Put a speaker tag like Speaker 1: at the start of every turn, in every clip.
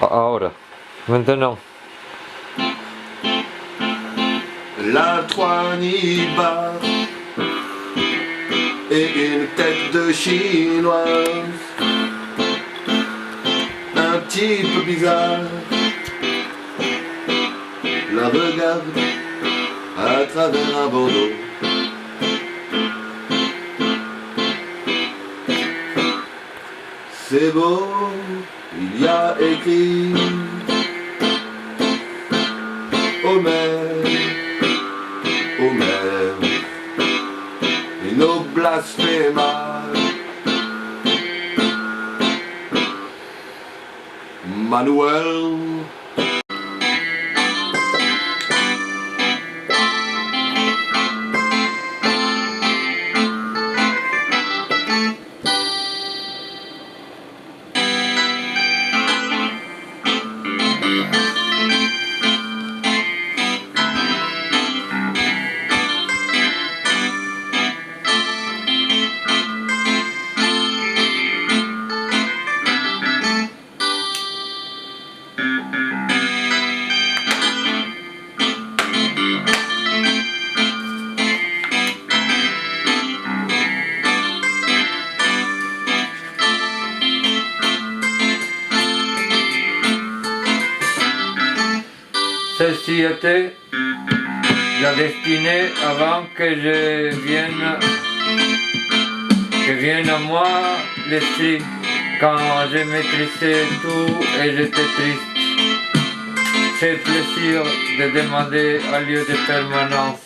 Speaker 1: Ahora, maintenant.
Speaker 2: La Troigny-Bar et une tête de chinoise, un type bizarre la regarde à travers un bandeau. C'est beau, il y a écrit Homère, Homère, et nos blasphémas. Manuel.
Speaker 1: Celle-ci était la destinée avant que vienne à moi l'esprit, quand je maîtrisais tout et j'étais triste. C'est le plaisir de demander un lieu de permanence.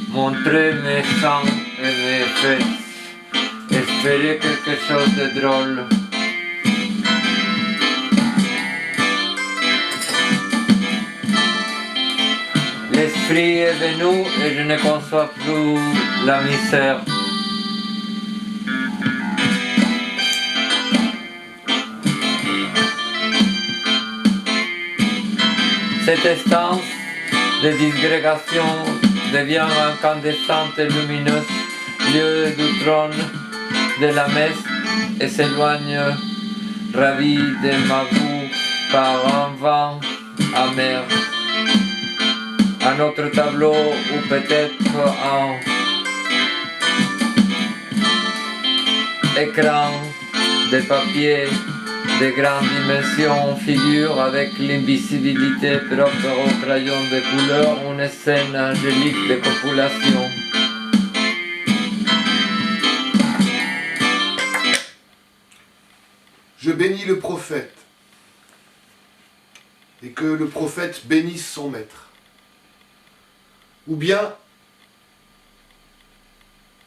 Speaker 1: Montrer mes seins et mes fesses, espérer quelque chose de drôle. L'esprit est venu et je ne conçois plus la misère. Cette instance de disgrégation devient incandescente et lumineuse, lieu du trône de la messe, et s'éloigne, ravi de ma boue par un vent amer. Un autre tableau ou peut-être un écran de papier de grandes dimensions figure avec l'invisibilité propre au crayon de couleur une scène angélique de copulation.
Speaker 2: Je bénis le prophète et que le prophète bénisse son maître. Ou bien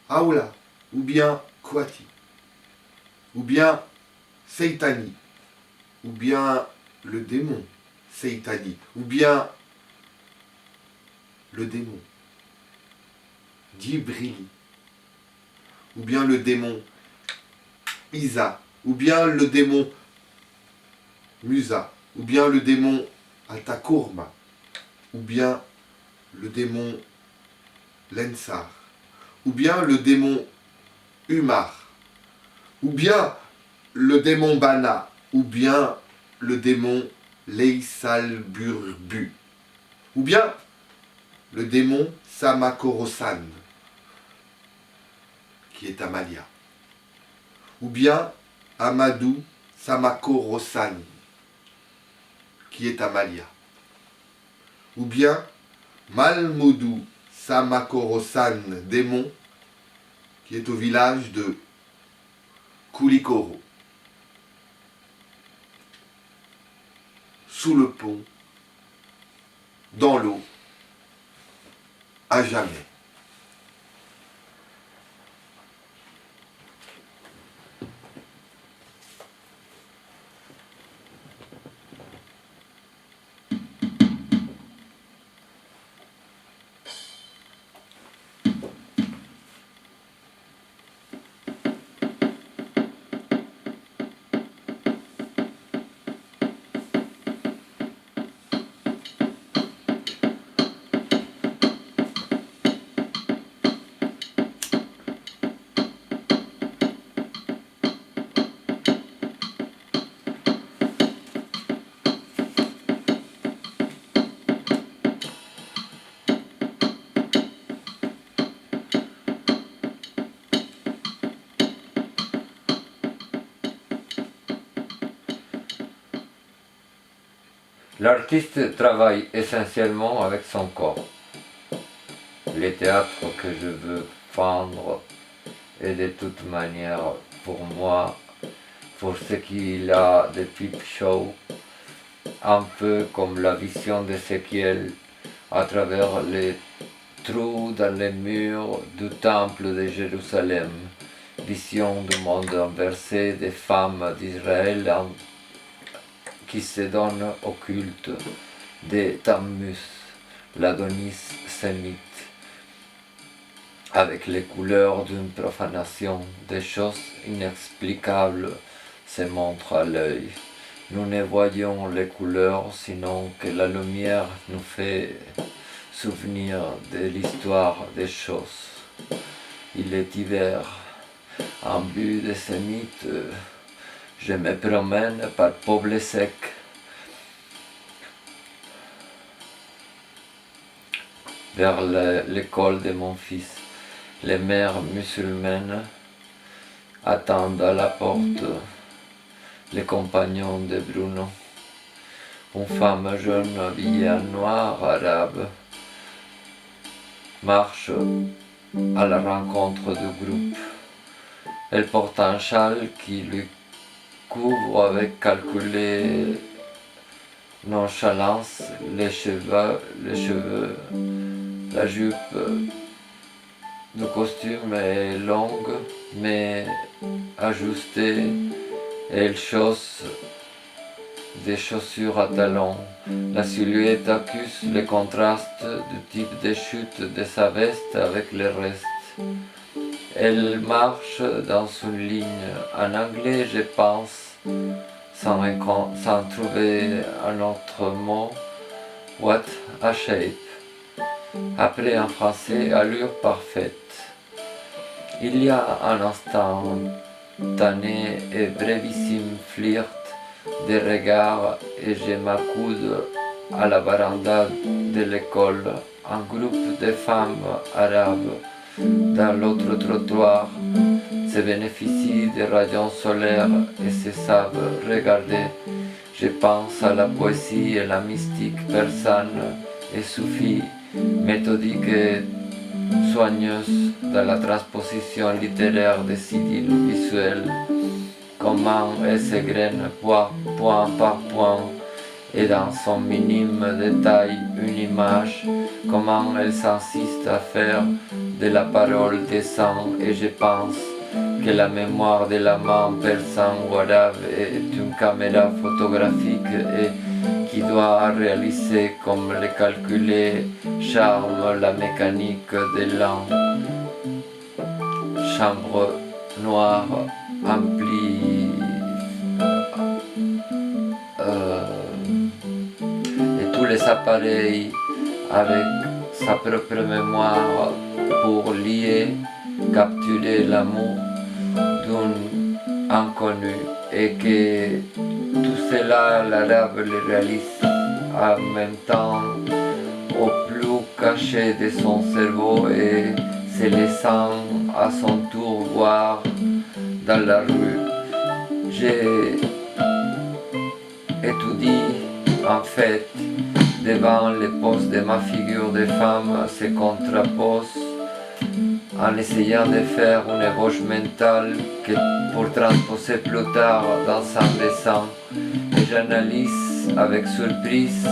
Speaker 2: Aoula, ou bien Kwati, ou bien Seitani, ou bien le démon Seitani, ou bien le démon Dibrili, ou bien le démon Isa, ou bien le démon Musa, ou bien le démon Atakurma, ou bien le démon Lensar, ou bien le démon Umar, ou bien le démon Bana, ou bien le démon Leisalburbu, ou bien le démon Samakorosan, qui est Amalia, ou bien Amadou Samakorosan, qui est Amalia, ou bien Malmoudou Samakoro-san démon, qui est au village de Koulikoro. Sous le pont, dans l'eau, à jamais.
Speaker 1: L'artiste travaille essentiellement avec son corps. Le théâtre que je veux peindre est de toute manière pour moi, pour ce qu'il a de peep show, un peu comme la vision d'Ézéchiel à travers les trous dans les murs du temple de Jérusalem, vision du monde inversé des femmes d'Israël qui se donnent au culte de Tammuz, l'Adonis sémite, avec les couleurs d'une profanation, des choses inexplicables se montrent à l'œil. Nous ne voyons les couleurs sinon que la lumière nous fait souvenir de l'histoire des choses. Il est hiver, en but de ce mythe, je me promène par Poble Sec. Vers l'école de mon fils. Les mères musulmanes attendent à la porte les compagnons de Bruno. Une femme jeune habillée en noir arabe marche à la rencontre du groupe. Elle porte un châle qui lui couvre avec calculée nonchalance les cheveux, la jupe du costume est longue mais ajustée et elle chausse des chaussures à talons. La silhouette accuse le contraste du type de chute de sa veste avec le reste. Elle marche dans une ligne, en anglais je pense, sans trouver un autre mot, what a shape. Après en français, allure parfaite. Il y a un instantané et brevissime flirt de regards et je m'accoude à la véranda de l'école. Un groupe de femmes arabes dans l'autre trottoir se bénéficient des rayons solaires et se savent regarder. Je pense à la poésie et la mystique persane et soufie, méthodique et soigneuse dans la transposition littéraire des idylles visuelles. Comment elle s'égrène point par point et dans son minime détail une image, comment elle s'insiste à faire de la parole des sangs, et je pense que la mémoire de la main persan ou arabe est une caméra photographique et qui doit réaliser comme le calculé charme la mécanique de l'an. Chambre noire amplie et tous les appareils avec sa propre mémoire pour lier, capturer l'amour d'un inconnu et que tout cela l'arabe le réalise en même temps au plus caché de son cerveau et se laissant à son tour voir dans la rue. J'ai étudié en fait devant les poses de ma figure de femme se contrapose en essayant de faire une ébauche mentale que pour transposer plus tard dans un dessin. Et j'analyse avec surprise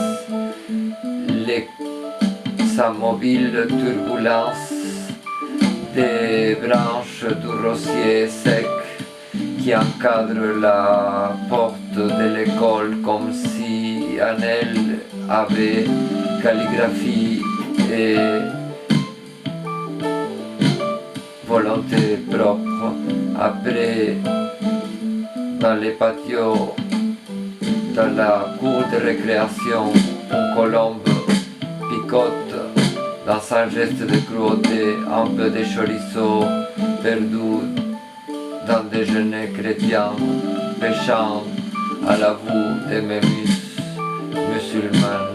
Speaker 1: sa mobile turbulence des branches du rosier sec qui encadre la porte de l'école comme si en elle avait calligraphie et volonté propre. Après, dans les patios, dans la cour de récréation, une colombe picote dans un geste de cruauté, un peu de chorizo perdu dans déjeuner chrétien, pêchant à la boue des mémus musulmanes.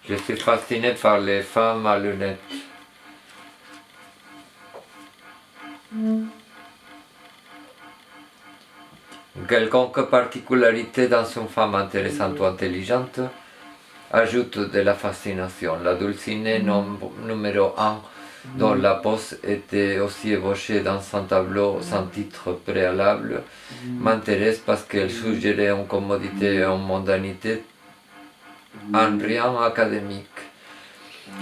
Speaker 1: Je suis fasciné par les femmes à lunettes. Quelconque particularité dans une femme intéressante ou intelligente ajoute de la fascination. La Dulcinée numéro 1, dont la pose était aussi ébauchée dans un tableau sans titre préalable, m'intéresse parce qu'elle suggérait une commodité et une mondanité en rien académique.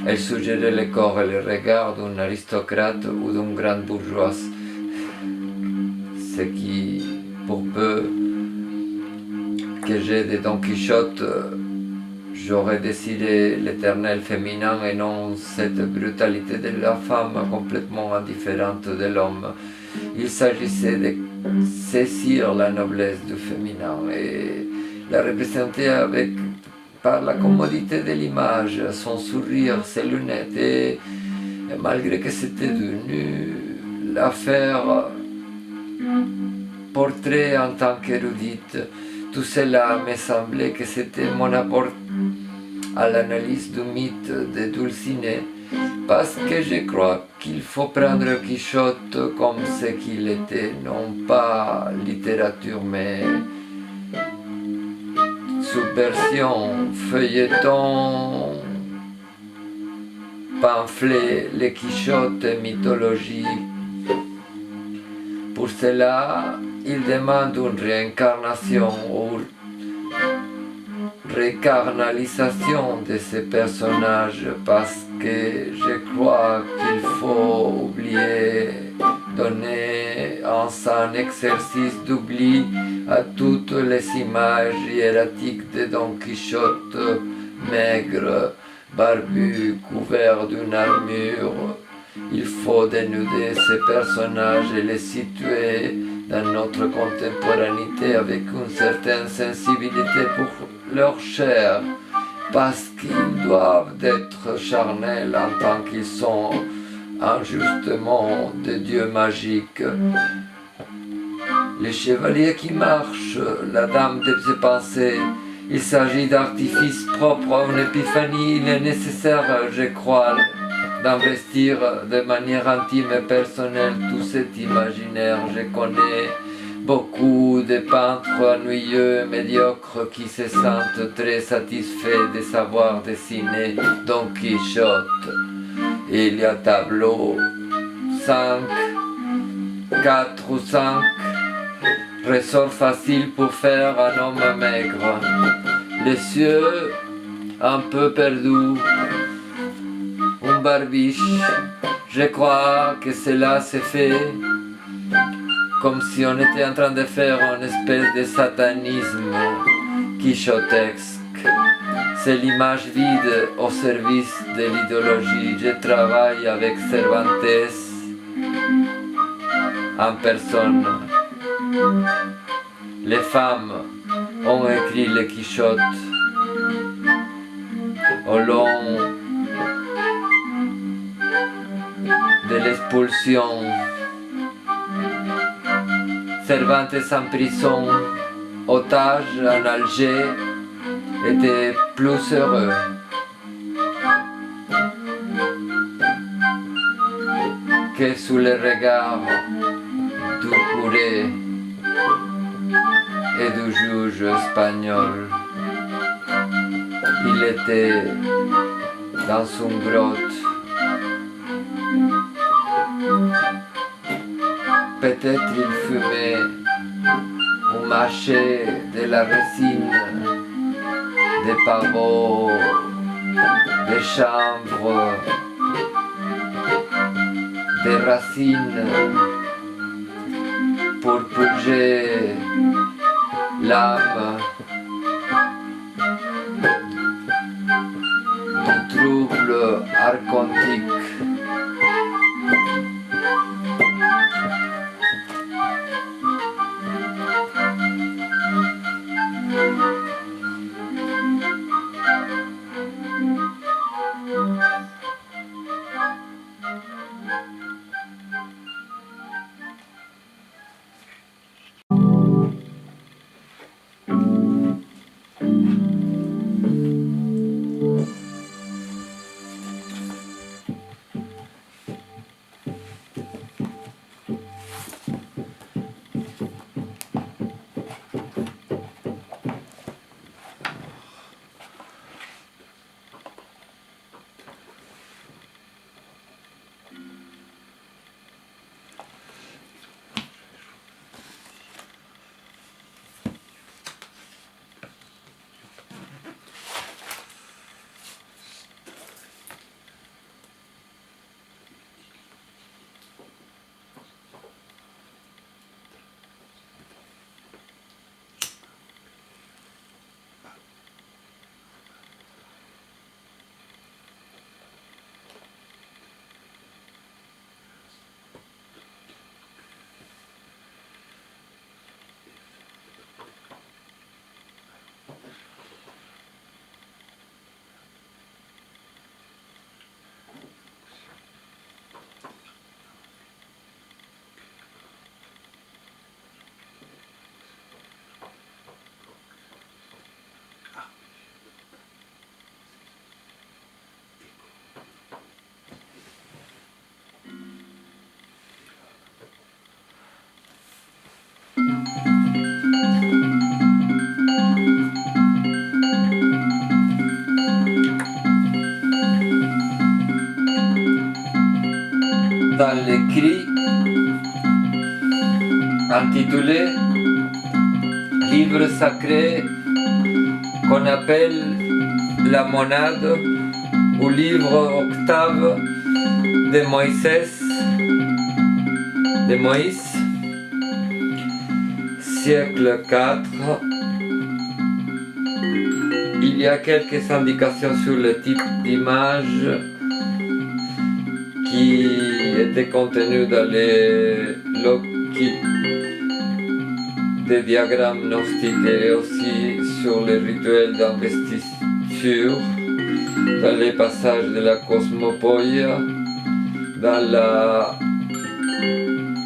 Speaker 1: Elle suggérait le corps et le regard d'un aristocrate ou d'une grande bourgeoise, ce qui, pour peu que j'ai de Don Quichotte, j'aurais désiré l'éternel féminin et non cette brutalité de la femme complètement indifférente de l'homme. Il s'agissait de saisir la noblesse du féminin et la représenter par la commodité de l'image, son sourire, ses lunettes, et malgré que c'était devenu l'affaire portrait en tant qu'érudite, tout cela me semblait que c'était mon apport à l'analyse du mythe de Dulcinée, parce que je crois qu'il faut prendre Quichotte comme ce qu'il était, non pas littérature, mais subversion, feuilleton, pamphlet, les Quichottes et mythologie. Pour cela, il demande une réincarnation ou récarnalisation de ces personnages parce que je crois qu'il faut oublier, donner un exercice d'oubli à toutes les images hiératiques de Don Quichotte, maigre, barbu, couvert d'une armure. Il faut dénuder ces personnages et les situer dans notre contemporanéité avec une certaine sensibilité pour leur chair, parce qu'ils doivent être charnels en tant qu'ils sont injustement des dieux magiques. Les chevaliers qui marchent, la dame des pensées, il s'agit d'artifices propres à une épiphanie. Il est nécessaire, je crois, d'investir de manière intime et personnelle tout cet imaginaire. Je connais beaucoup de peintres ennuyeux et médiocres qui se sentent très satisfaits de savoir dessiner Don Quichotte. Il y a tableau 5, 4 ou 5 ressorts faciles pour faire un homme maigre. Les yeux un peu perdus, une barbiche. Je crois que cela se fait comme si on était en train de faire une espèce de satanisme quichotesque. C'est l'image vide au service de l'idéologie. Je travaille avec Cervantes en personne. Les femmes ont écrit le Quichotte au long de l'expulsion. Cervantes en prison, otage en Alger, était plus heureux. Que sous le regard du curé et du juge espagnol. Il était dans une grotte. Peut-être il fumait ou mâchait de la résine, des pavots, des chanvres, des racines pour purger l'âme du trouble archontique. Dans l'écrit intitulé Livre sacré qu'on appelle la monade ou livre octave de Moïse, siècle IV. Il y a quelques indications sur le type d'image qui était contenu dans les loquis des diagrammes gnostiques et aussi sur les rituels d'investiture, dans les passages de la Cosmopoïa, dans la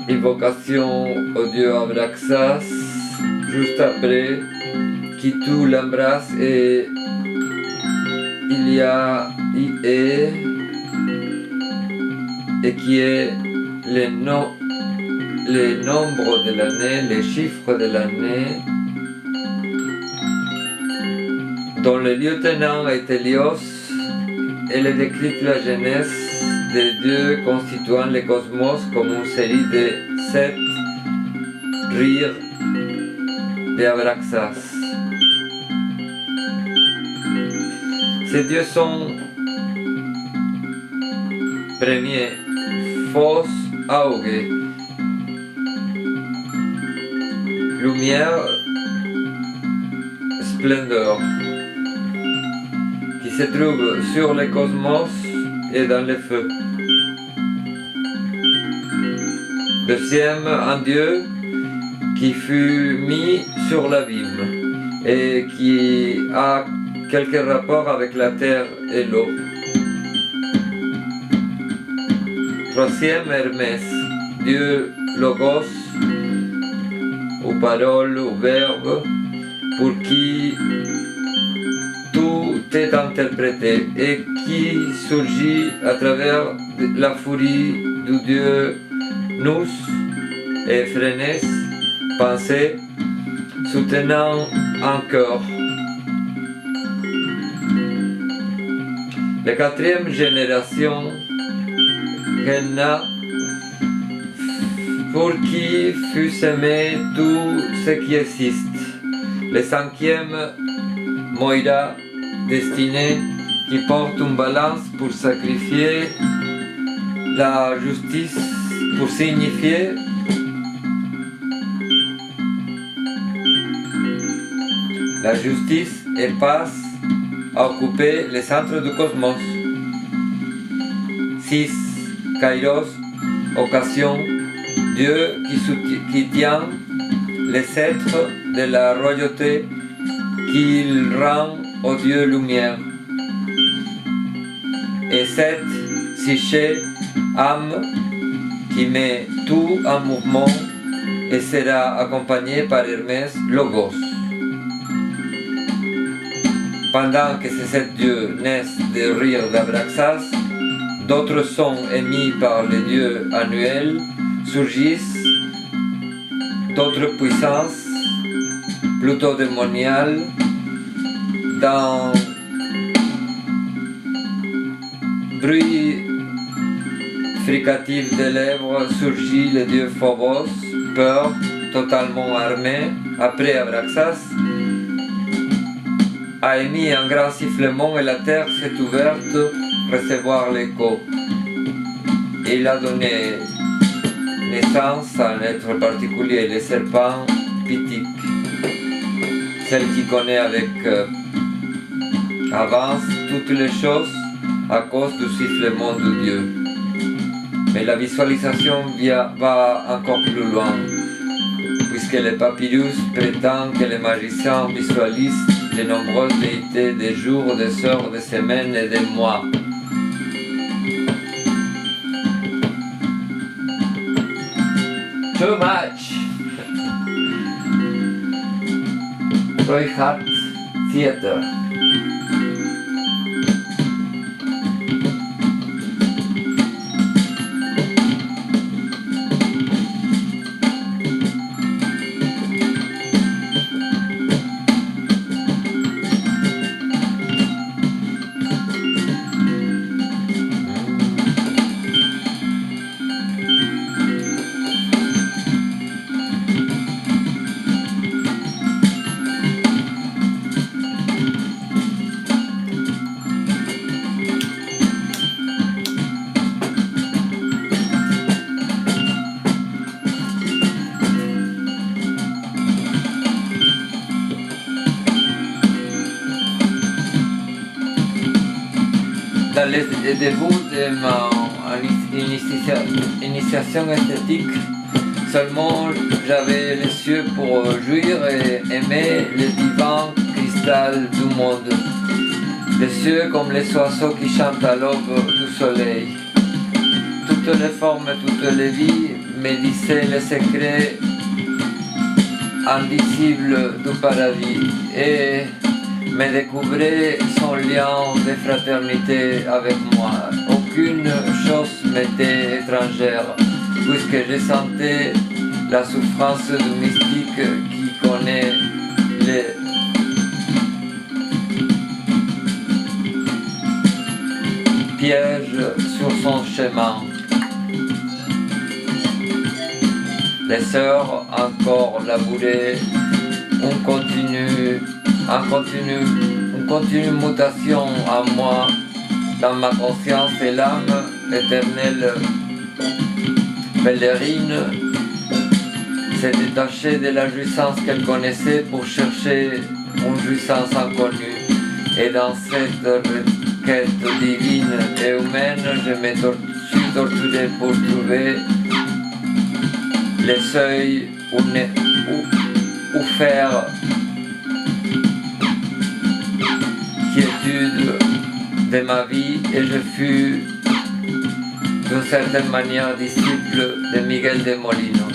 Speaker 1: évocation au dieu Abraxas, juste après, qui tout l'embrasse et il y a IE et qui est le nombre de l'année, les chiffres de l'année, dont le lieutenant est Hélios, et le décrit la jeunesse des dieux constituant le cosmos comme une série de 7 rires d'Abraxas. Ces dieux sont premier, Phos Auge, lumière, splendeur, qui se trouve sur le cosmos et dans le feu. Deuxième, un Dieu qui fut mis sur l'abîme et qui a quelques rapports avec la terre et l'eau. Troisième, Hermès, Dieu Logos, ou parole, ou verbe, pour qui tout est interprété et qui surgit à travers la furie du Dieu Nous et Phrénès, pensée, soutenant un cœur. La quatrième génération, Genna, pour qui fut semé tout ce qui existe. Le cinquième, Moïra, destinée, qui porte une balance pour sacrifier la justice, pour signifier la justice et passe à occuper le centre du cosmos. 6. Kairos, occasion, Dieu qui tient les sceptres de la royauté qu'il rend au Dieu lumière. Et 7. Psyché, âme, qui met tout en mouvement et sera accompagné par Hermès Logos. Pendant que ces 7 dieux naissent des rires d'Abraxas, d'autres sons émis par les dieux annuels surgissent, d'autres puissances, plutôt démoniales, dans bruit fricatif des lèvres surgit le dieu Phobos, peur, totalement armé, après Abraxas, a émis un grand sifflement et la terre s'est ouverte recevoir l'écho. Il a donné naissance à un être particulier, le serpent Pitique, celle qui connaît avec avance toutes les choses à cause du sifflement de Dieu. Mais la visualisation va encore plus loin, puisque le papyrus prétend que les magiciens visualisent les nombreuses déités des jours, des heures, des semaines et des mois. Too much! Roy Hart Theater. Dans le début de ma initiation esthétique, seulement j'avais les yeux pour jouir et aimer les divins cristal du monde. Les yeux comme les oiseaux qui chantent à l'aube du soleil. Toutes les formes, toutes les vies me disaient les secrets indicibles du paradis et me découvrait son lien de fraternité avec moi. Aucune chose m'était étrangère, puisque je sentais la souffrance du mystique qui connaît les pièges sur son chemin. Les heures encore labourées, une continue mutation en moi, dans ma conscience et l'âme éternelle pèlerine s'est détachée de la jouissance qu'elle connaissait pour chercher une jouissance inconnue. Et dans cette requête divine et humaine, je me suis torturé pour trouver les seuils où faire quiétude de ma vie, et je fus d'une certaine manière disciple de Miguel de Molinos.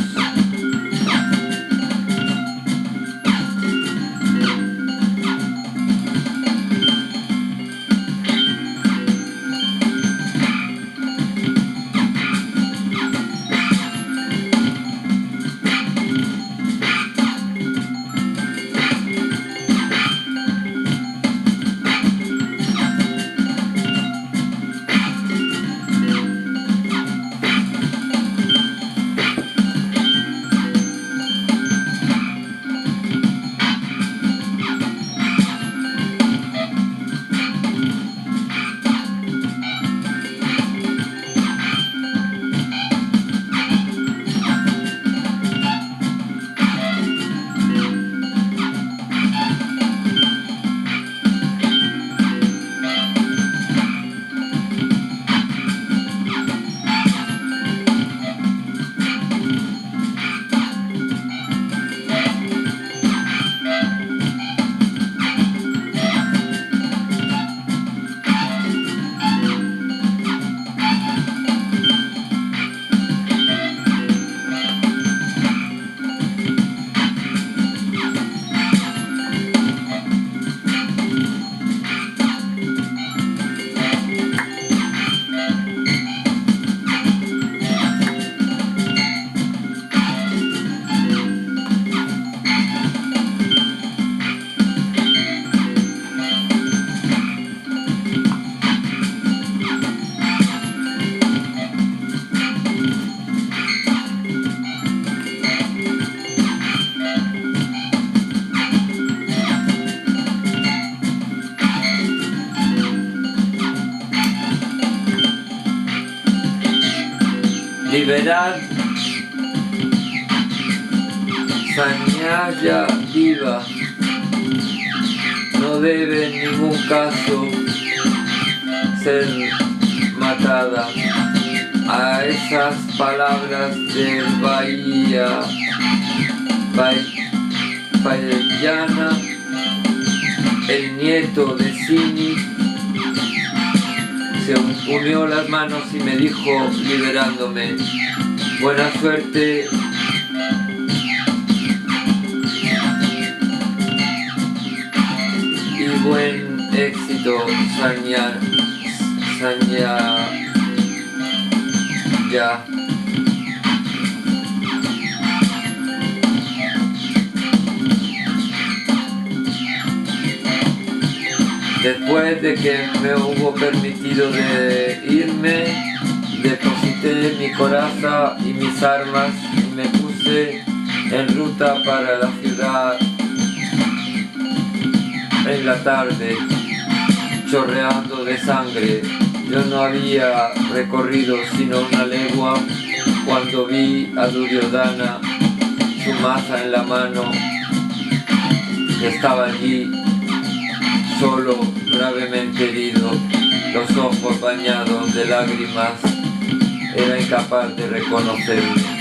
Speaker 1: Liberar Sañaya viva no debe en ningún caso ser matada. A esas palabras del Bahayana, el nieto de Sini, se unió las manos y me dijo, liberándome: buena suerte y buen éxito, Sañaya. Después de que me hubo permitido de irme, deposité mi coraza y mis armas y me puse en ruta para la ciudad en la tarde, chorreando de sangre. Yo no había recorrido sino una legua cuando vi a Duryodhana, su maza en la mano, que estaba allí, solo, gravemente herido, los ojos bañados de lágrimas. Era incapaz de reconocerme.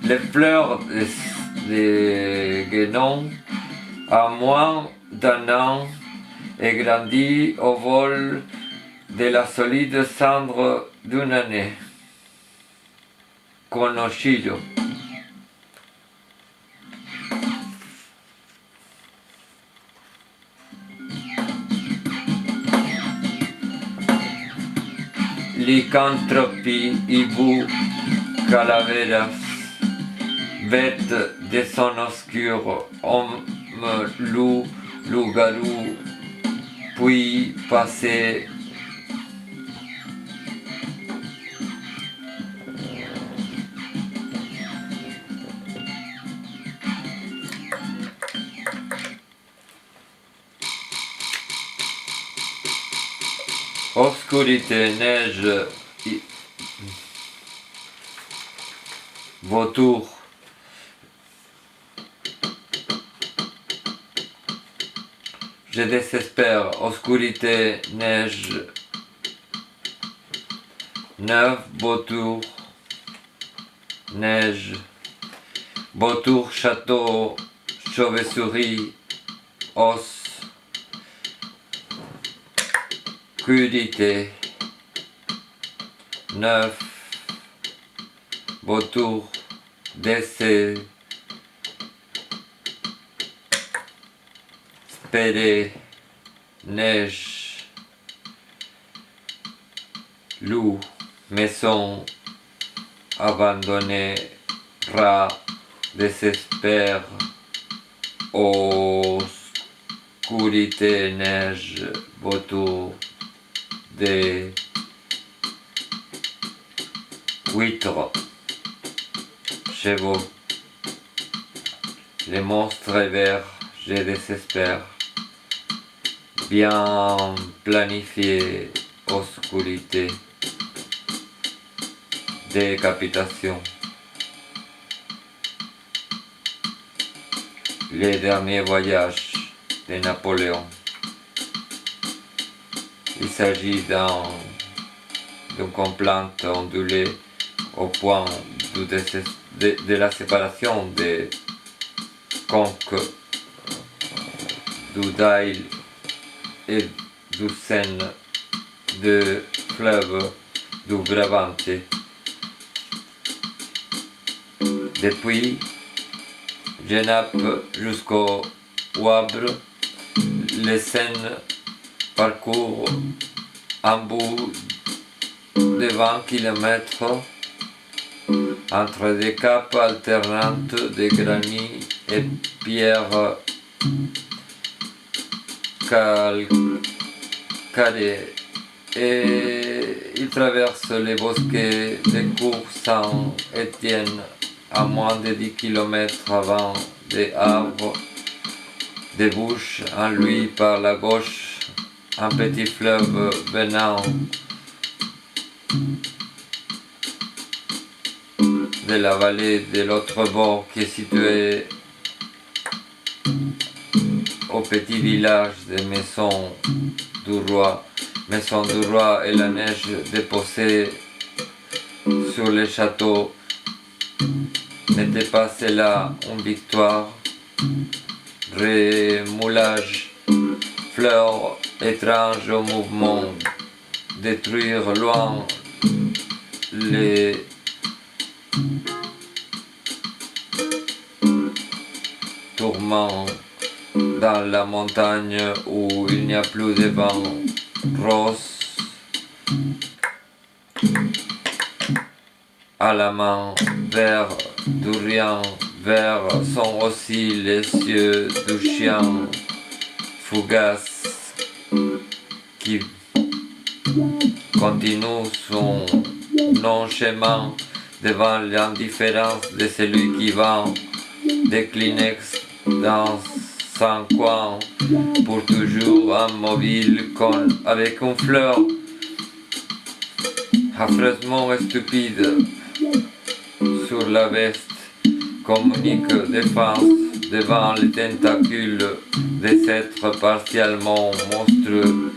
Speaker 1: Les fleurs de Guénon, à moins d'un an, et grandit au vol de la solide cendre d'une année. Conocido. Lycanthropie, hibou, calaveras, bête des sons obscurs, homme, loup, loup-garou, puis passé. Obscurité, neige, vautour. Je désespère, obscurité, neige, neuf, vautour, neige, vautour, château, chauve-souris, os, crudité, neuf, vautour, décès, spédé, neige, loup, maison, abandonné, rat, désespère, obscurité, neige, vautour, des huîtres, chevaux, les monstres verts, je désespère, bien planifié, obscurité, décapitation. Les derniers voyages de Napoléon. Il s'agit d'une complainte ondulée au point de la séparation des conques du Dail et du Seine, de fleuve du Brabante. Depuis Genappe jusqu'au Wavre, les Seine parcourt un bout de 20 km entre des capes alternantes de granit et pierres calcaires, et il traverse les bosquets de Cours Saint-Étienne à moins de 10 km avant des arbres débouche en lui par la gauche un petit fleuve venant de la vallée de l'autre bord qui est situé au petit village de Maison du Roi. Maison du Roi et la neige déposée sur le château. N'était pas cela une victoire? Remoulage, fleurs étranges au mouvement, détruire loin les tourments dans la montagne où il n'y a plus de vent rose. À la main, vers du rien, vers sont aussi les yeux du chien fugace qui continue son non-chemin devant l'indifférence de celui qui vend des Kleenex dans un coin pour toujours immobile avec une fleur affreusement stupide sur la veste, communique défense devant les tentacules des êtres partiellement monstrueux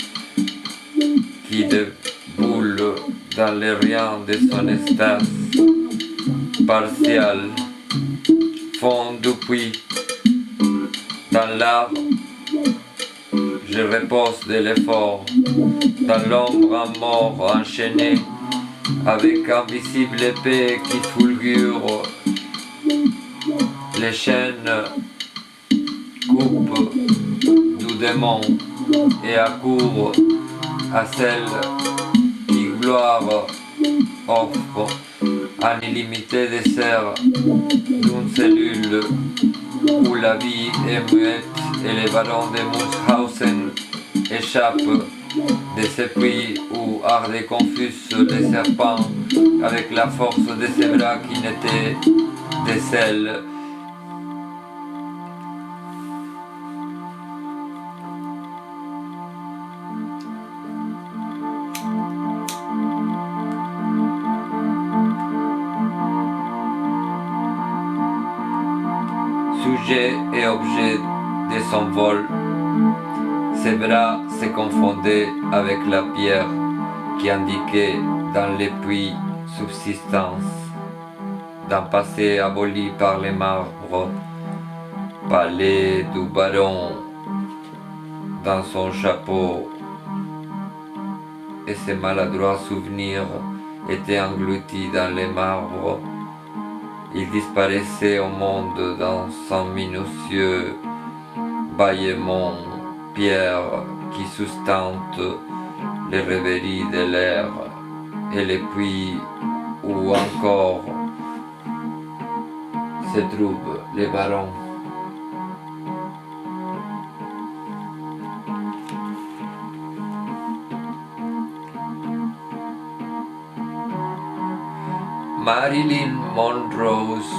Speaker 1: qui déboulent dans les riens de son estase partielle, fond du puits. Dans l'arbre, je repose de l'effort, dans l'ombre un mort enchaîné, avec invisible épée qui fulgure, les chaînes coupent du démon et accourent à celle qui gloire offre un illimité dessert d'une cellule où la vie est muette et les ballons de Munchausen échappent de ce puits où ardaient confus les serpents avec la force de ses bras qui n'étaient des selles. Sujet et objet de son vol, ses bras se confondaient avec la pierre qui indiquait dans les puits subsistance d'un passé aboli par les marbres, palais du baron dans son chapeau, et ses maladroits souvenirs étaient engloutis dans les marbres. Il disparaissait au monde dans son minutieux bâillement, pierre qui sustente les rêveries de l'air et les puits où encore se trouvent les barons. Marilyn Monroe's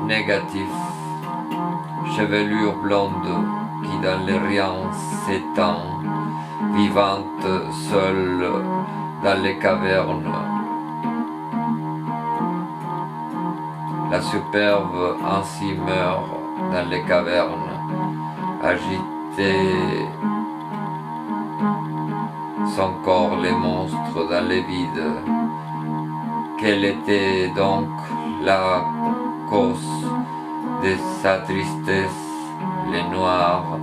Speaker 1: négatif, chevelure blonde qui dans les riens s'étend, vivante seule dans les cavernes. La superbe ainsi meurt dans les cavernes, agitée son corps les monstres dans les vides. Quelle était donc la cause de sa tristesse, les noirs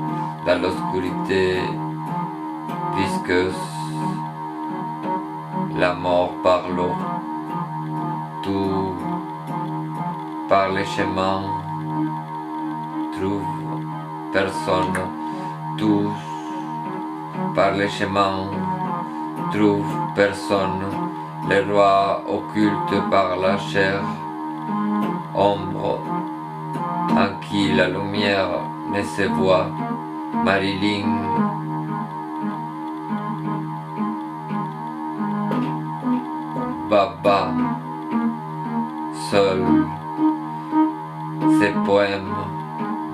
Speaker 1: dans l'obscurité visqueuse, la mort par l'eau, tout par les chemins, trouve personne, tous par les chemins, trouve personne. Les rois occultes par la chair, ombre en qui la lumière ne se voit, Marilyn. Baba, seul, ses poèmes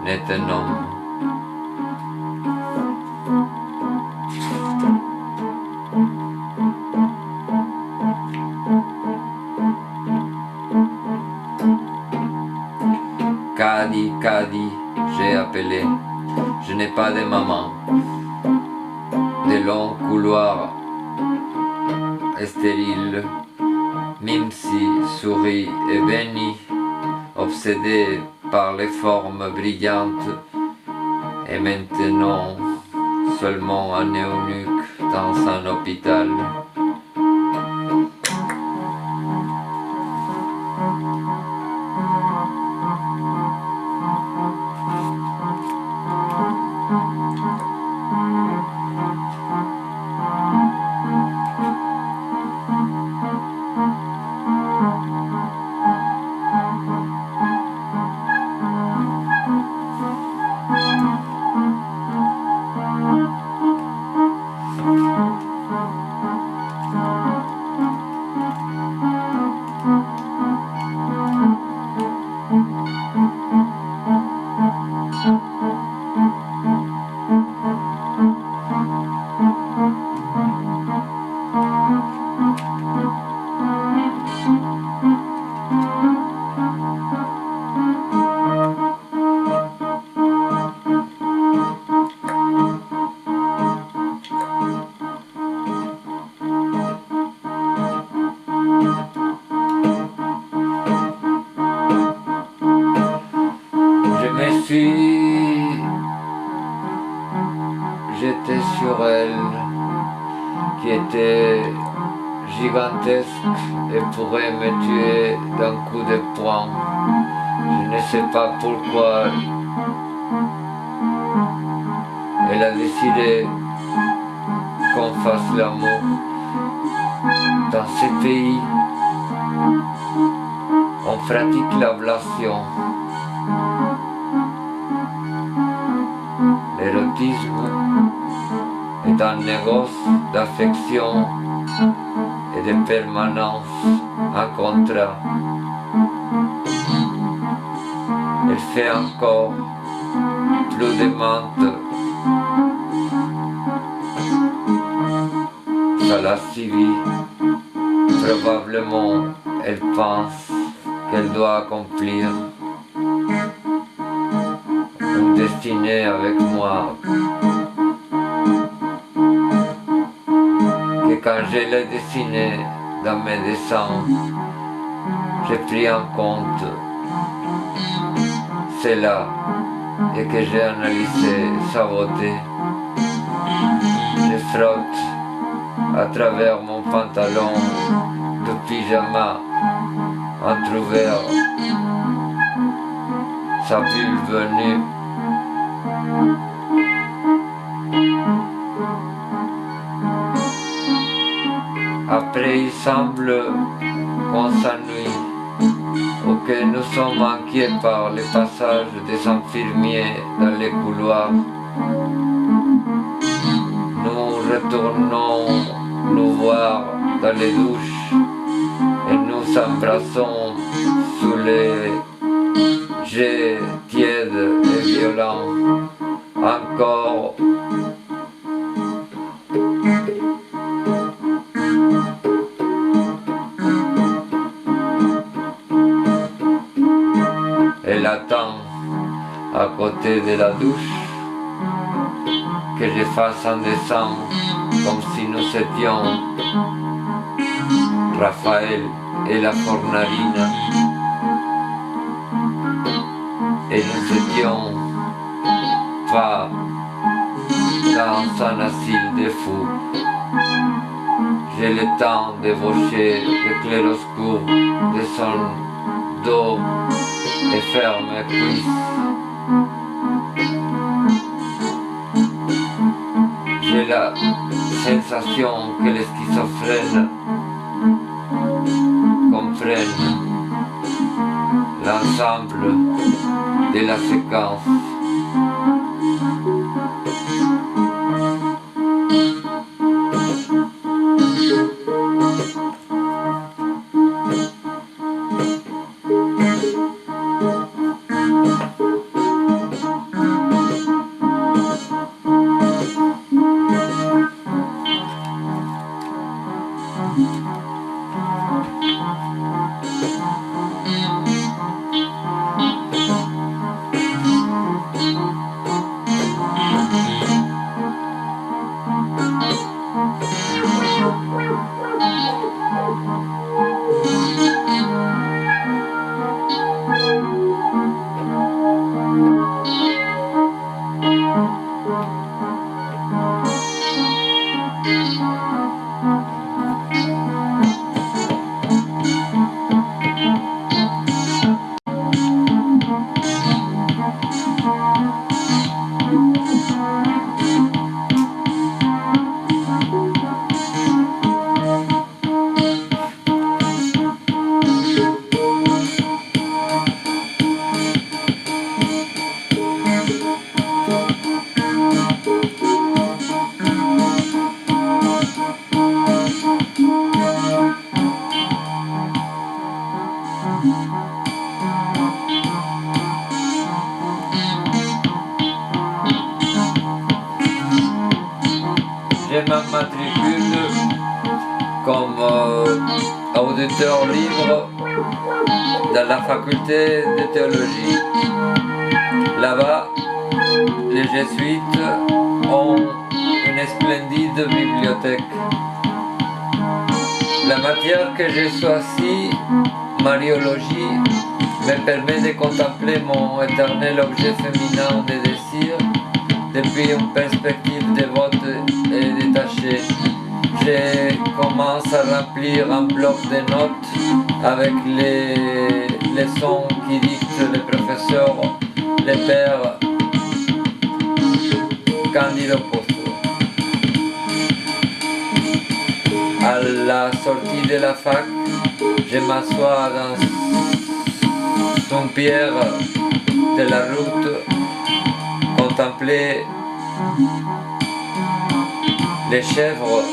Speaker 1: n'étaient non. Cady, j'ai appelé, je n'ai pas de maman. De longs couloirs stériles, Mimsy sourit et Benny, obsédé par les formes brillantes, et maintenant seulement un eunuque dans un hôpital. J'étais sur elle, qui était gigantesque et pourrait me tuer d'un coup de poing. Je ne sais pas pourquoi elle a décidé qu'on fasse l'amour dans ce pays. pratique l'ablation. L'érotisme est un négoce d'affection et de permanence, un contrat. Elle fait encore plus démente. Ça la suivi. Probablement, elle pense qu'elle doit accomplir une destinée avec moi. Que quand je l'ai dessiné dans mes dessins, j'ai pris en compte cela et que j'ai analysé sa beauté. Je frotte à travers mon pantalon de pyjama entrouvert sa vulve nue. Après il semble qu'on s'ennuie ou que nous sommes inquiets par les passages des infirmiers dans les couloirs. Nous retournons nous voir dans les douches et nous embrassons sous les jets tièdes et violents. Encore elle attend à côté de la douche que je fasse un dessin comme si nous étions Raphaël et la Fornarina et nous étions pas dans un asile de fous. J'ai le temps d'ébaucher le clair-obscur de son dos et faire mes cuisses. J'ai la sensation que les schizophrènes comprennent l'ensemble de la séquence. Je m'immatricule comme auditeur libre dans la faculté de théologie. Là-bas, les jésuites ont une splendide bibliothèque. La matière que j'ai choisie, Mariologie, me permet de contempler mon éternel objet féminin de désir depuis une perspective dévote et détachée. Je commence à remplir un bloc de notes avec les leçons qui dictent le professeur, le père Candido Posto. À la sortie de la fac, je m'assois dans son pierre de la route, contempler les chèvres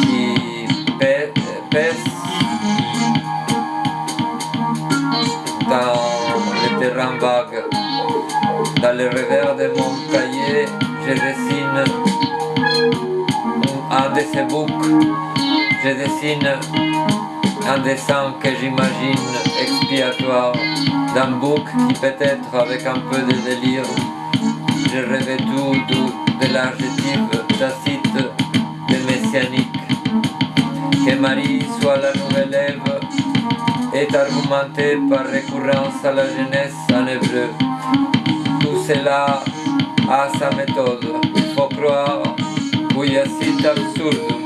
Speaker 1: qui pèsent dans le terrain vague. Dans le revers de mon cahier, je dessine un de ces boucs. Je dessine un dessin que j'imagine expiatoire d'un bouc qui peut-être avec un peu de délire, je rêvais tout de l'adjectif tacite de messianique. Que Marie soit la nouvelle Ève est argumenté par récurrence à la jeunesse en hébreu. Tout cela a sa méthode, il faut croire, Uyacit absurdum.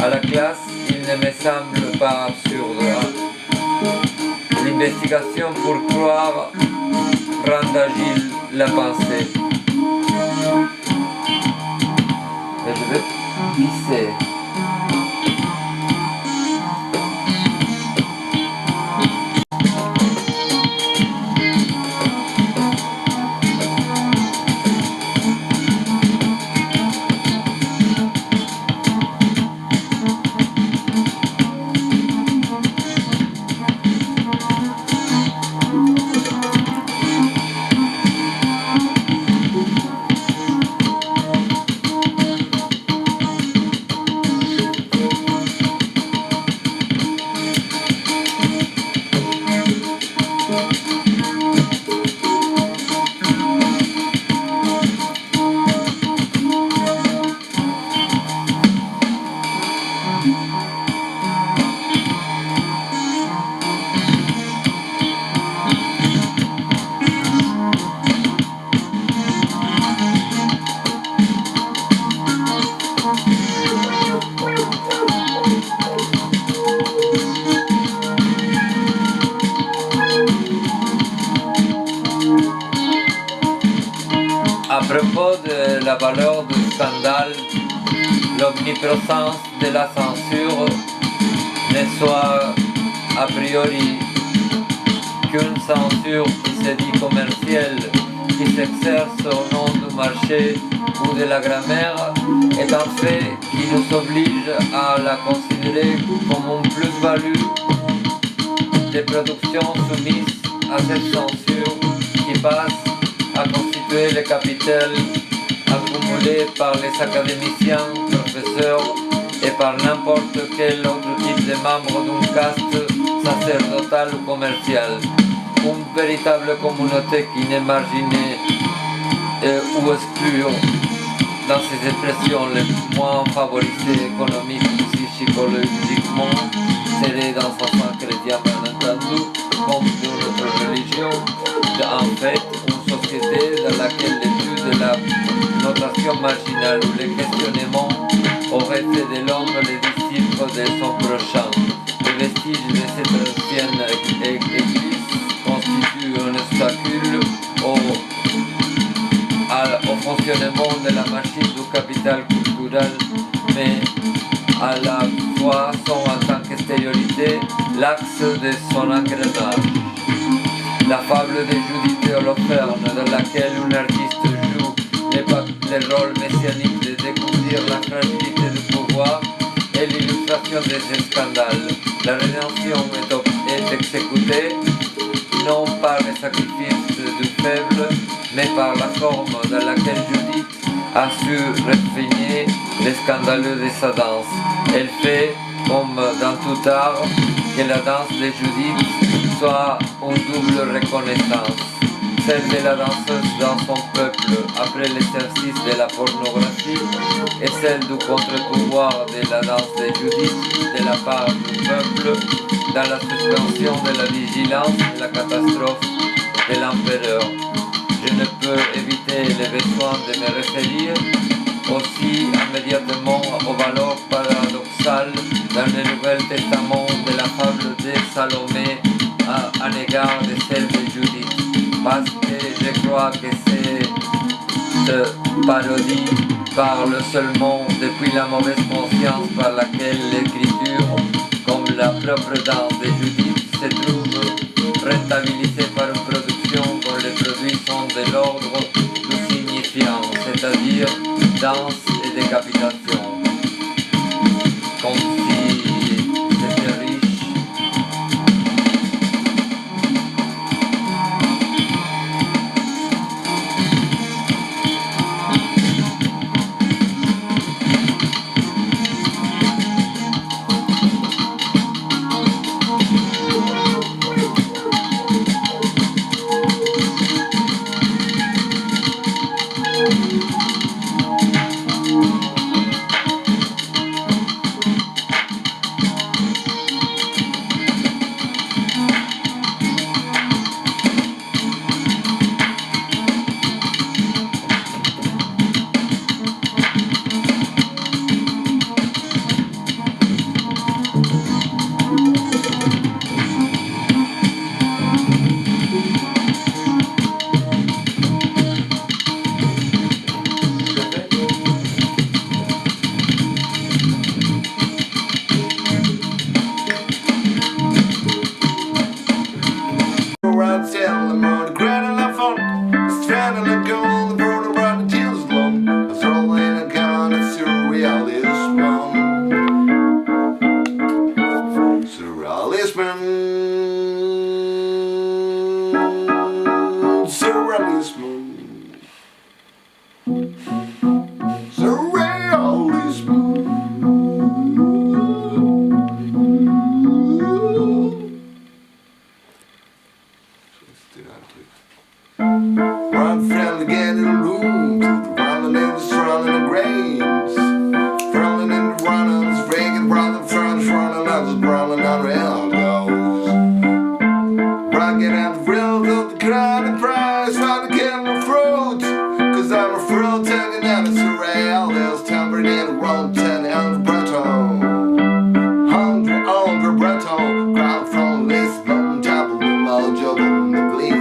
Speaker 1: À la classe, il ne me semble pas absurde. L'investigation pour croire rend agile la pensée. Et je vais pisser. À propos de la valeur du scandale, l'omniprésence de la censure ne soit a priori qu'une censure qui se dit commerciale, qui s'exerce au nom du marché ou de la grammaire, est un fait qui nous oblige à la considérer comme une plus-value des productions soumises à cette censure qui passe à constituer le capital accumulé par les académiciens, professeurs et par n'importe quel autre type de membre d'une caste sacerdotale ou commerciale. Une véritable communauté qui n'est marginée ou exclue dans ses expressions les moins favorisées économiques ou psychologiquement serait dans un sens chrétien bien entendu, comme de notre religion, en fait une société dans laquelle l'étude de la notation marginale ou le questionnement aurait fait de l'homme le disciple de son prochain. Les vestiges de cette ancienne église constituent un obstacle au fonctionnement de la machine du capital culturel, mais à la fois sont en tant qu'extériorité l'axe de son engrenage. La fable de Judith et Holoferne, dans laquelle un artiste joue le rôle messianique de découvrir la fragilité du pouvoir, est l'illustration de ce scandale. La rédemption est exécutée non par le sacrifice du faible, mais par la forme dans laquelle Judith a su refiner le scandaleux de sa danse. Elle fait, comme dans tout art, que la danse de Judith soit une double reconnaissance, celle de la danseuse dans son peuple après l'exercice de la pornographie et celle du contre-pouvoir de la danse de Judith de la part du peuple dans la suspension de la vigilance et la catastrophe de l'empereur. Je ne peux éviter le besoin de me référer aussi immédiatement aux valeurs paradoxales dans le Nouvel Testament de la fable de Salomé à l'égard de celle de Judith, parce que je crois que cette parodie parle seulement depuis la mauvaise conscience par laquelle l'écriture, comme la propre danse de Judith se trouve rentabilisée par une production dont les produits sont de l'ordre du signifiant, c'est-à-dire danse et décapitation. Comme si c'était riche.
Speaker 2: Run friendly, get in the room. Running in the sun and the grains. Running in the runners, friggin' running front, running others, running on rail goes. Rockin' out the frills of the crown and prize, trying to kill the fruit. Cause I'm a frill taking out a surreal. There's tumbling in the road, 10 on the breton. 100 on the breton. Crowd from Lisbon, double the mojo, the bleed.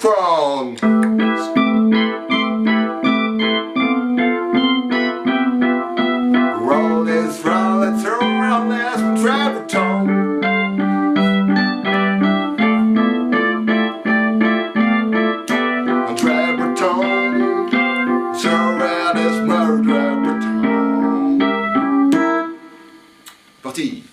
Speaker 2: Wrong. Roll this, roll it, throw around this traffic tone. A traffic tone, surround this murder tone. Parti.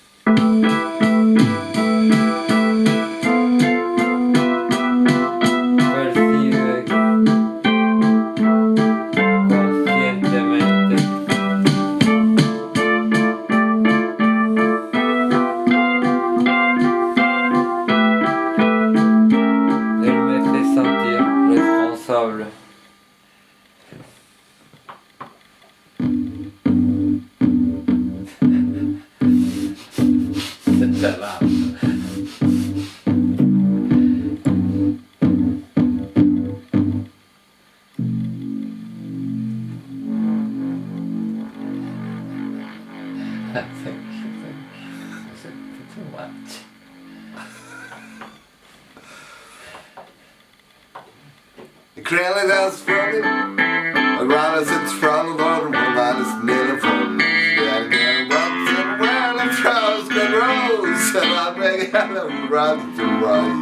Speaker 2: Clearly that's from it. I'd rather sit from the water when I just kneel from it. Gotta get a box and wear the trousers and rose. And I'll bring it out and run to right.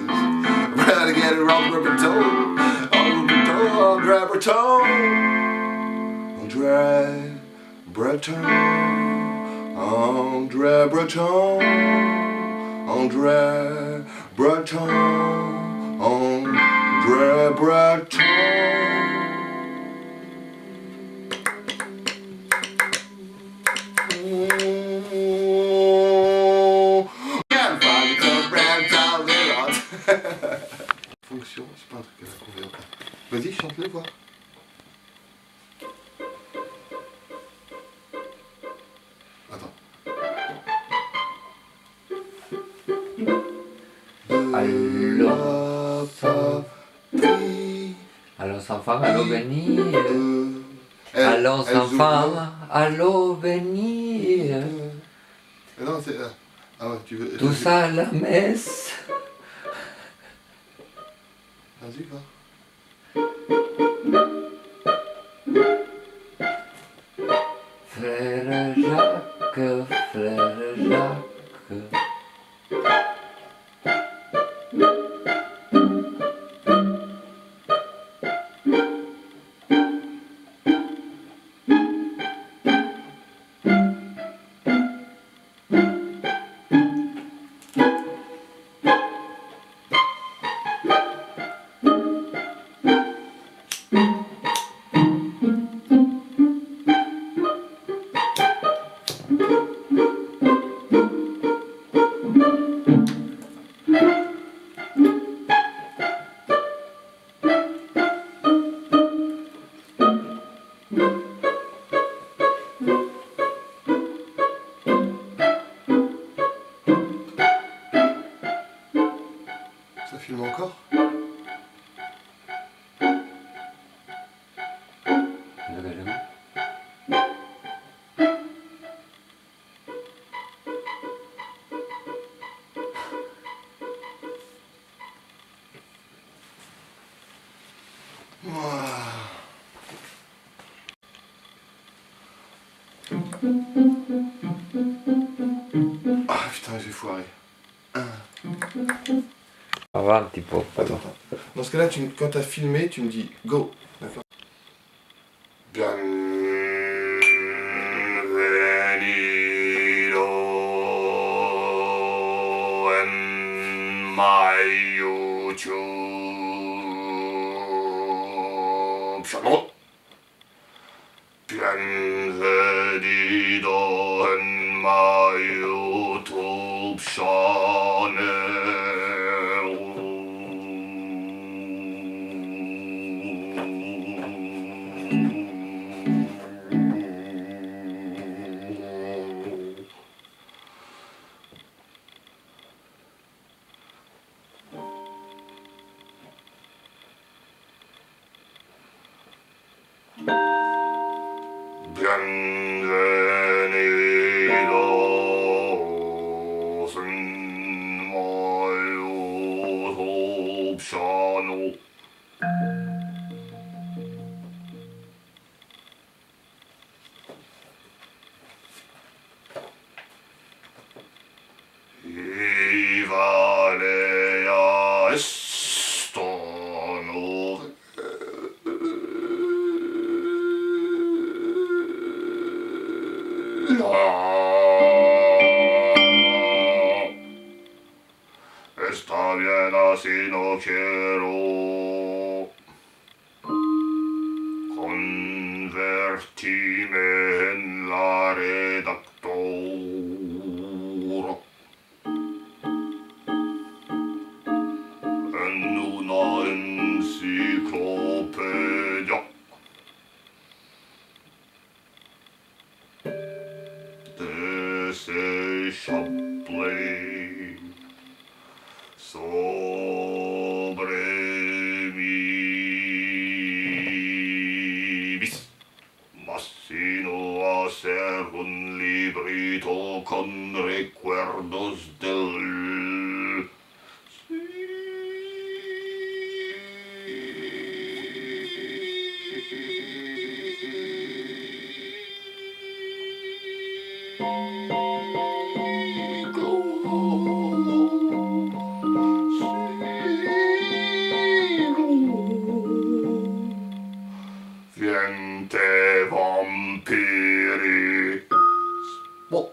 Speaker 2: I'm ready to get it wrong with a toe. André Breton. André Breton. André Breton. André Breton. André Breton. Fonction, c'est pas un truc qu'on verra pas. Vas-y, chante-le, voir.
Speaker 1: enfants, allô venir. Allons
Speaker 2: elles
Speaker 1: enfants,
Speaker 2: ouvrent-
Speaker 1: allô venir.
Speaker 2: Non, c'est... Ah ouais, tu veux...
Speaker 1: Tous à la messe.
Speaker 2: Vas-y, va.
Speaker 1: Frère Jacques, frère Jacques.
Speaker 2: Ça filme encore? Ah putain, j'ai foiré.
Speaker 1: Avanti, popolo.
Speaker 2: Attends. Dans ce cas-là, quand t'as filmé, tu me dis go. D'accord. Bienvenido en my YouTube channel. Bienvenido en my YouTube channel. Bienvenidos en my YouTube channel. Y vale a esto no está bien así, no quiero convertirme en la redactora en una enciclopedia desechable sobre mi bis, mas sino hacer un librito con recuerdos del Viente vampiri. Small.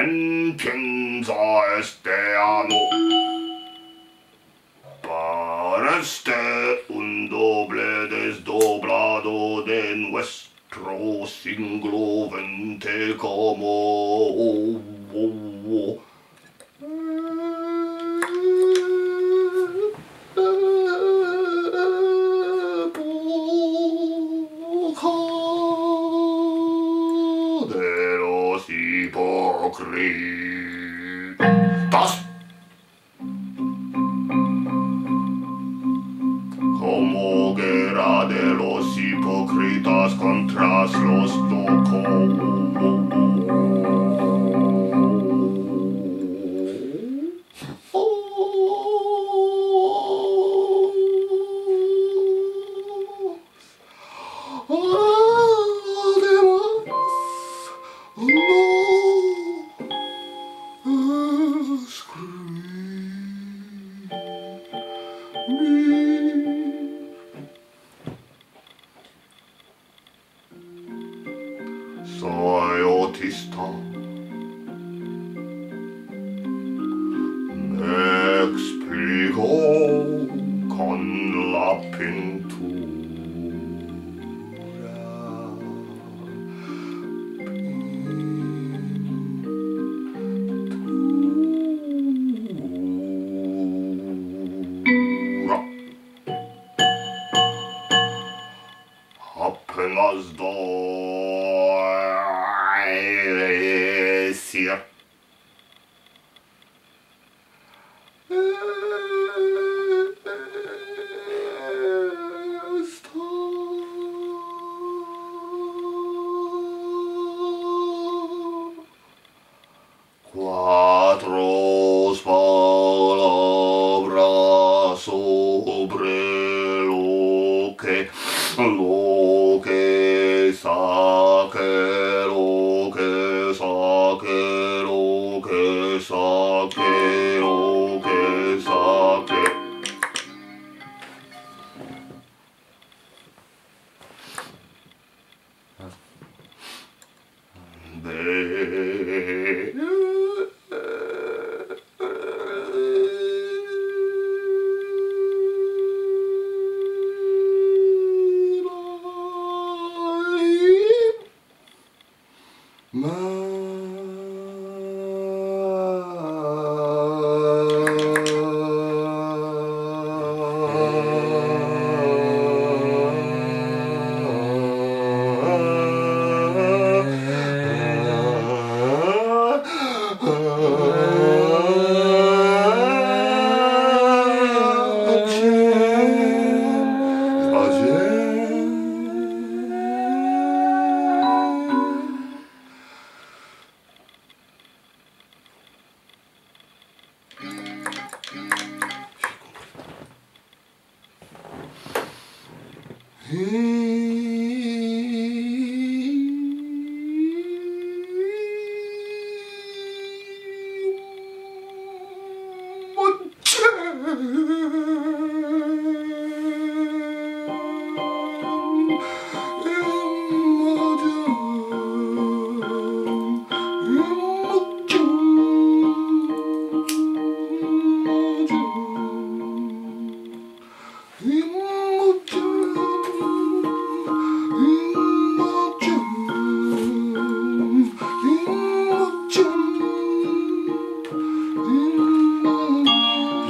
Speaker 3: quien piensa para un doble desdoblado de nuestro siglo XX como de los hipócritas. Como guerra de los hipócritas contra los Soy autista. Me explico con la pintura. Apenas doy decir. Cuatro palabras sobre lo que saque, lo que saque, lo que saque, lo que saque.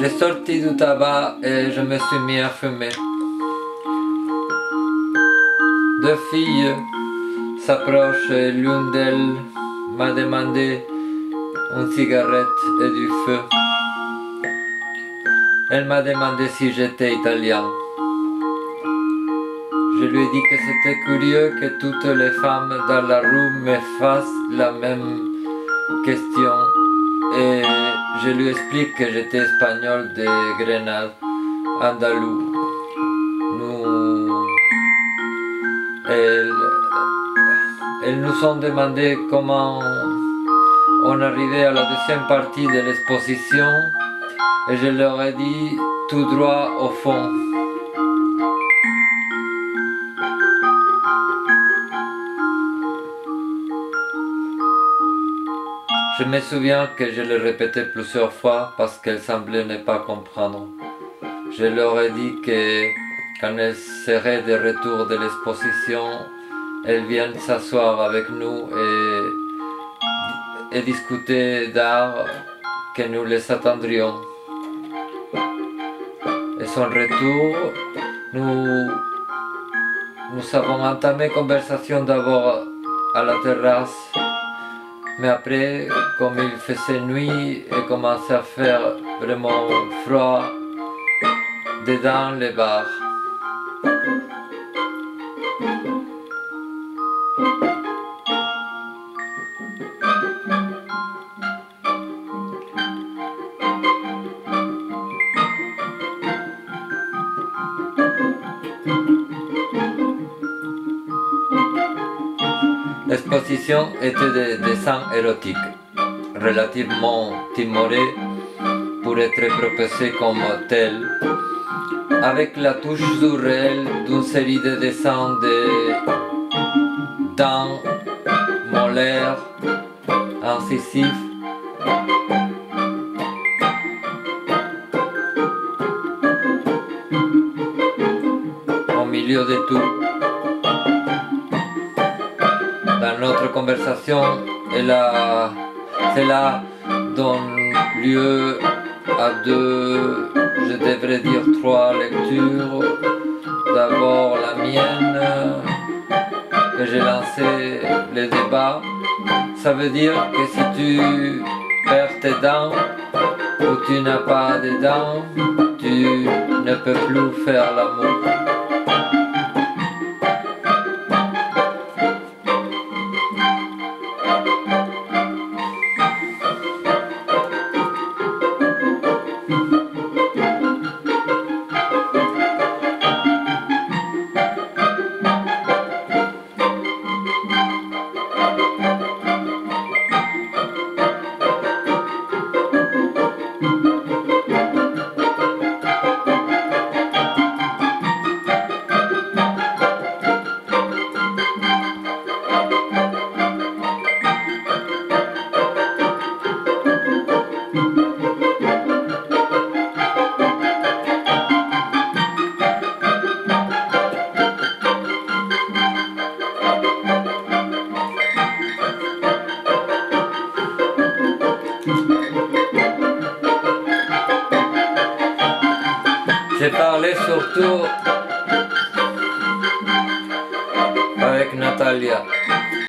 Speaker 1: J'ai sorti du tabac et je me suis mis à fumer. Deux filles s'approchent et l'une d'elles m'a demandé une cigarette et du feu. Elle m'a demandé si j'étais italien. Je lui ai dit que c'était curieux que toutes les femmes dans la rue me fassent la même question. Et je lui explique que j'étais espagnol de Grenade, andalou. Elles nous ont demandé comment on arrivait à la deuxième partie de l'exposition et je leur ai dit tout droit au fond. Je me souviens que je le répétais plusieurs fois parce qu'elle semblait ne pas comprendre. Je leur ai dit que quand elle serait de retour de l'exposition, elle vienne s'asseoir avec nous et discuter d'art, que nous les attendrions. Et son retour, nous avons entamé conversation d'abord à la terrasse, mais après, comme il faisait nuit et commençait à faire vraiment froid, dedans les bars. L'exposition était des dessins érotiques, relativement timorés pour être proposés comme tels, avec la touche du réel d'une série de dessins de dents, molaires, incisifs. Au milieu de tout. Dans notre conversation, cela donne lieu à deux, je devrais dire 3 lectures. D'abord la mienne, que j'ai lancé le débat. Ça veut dire que si tu perds tes dents ou tu n'as pas de dents, tu ne peux plus faire l'amour. J'ai parlé surtout avec Natalia.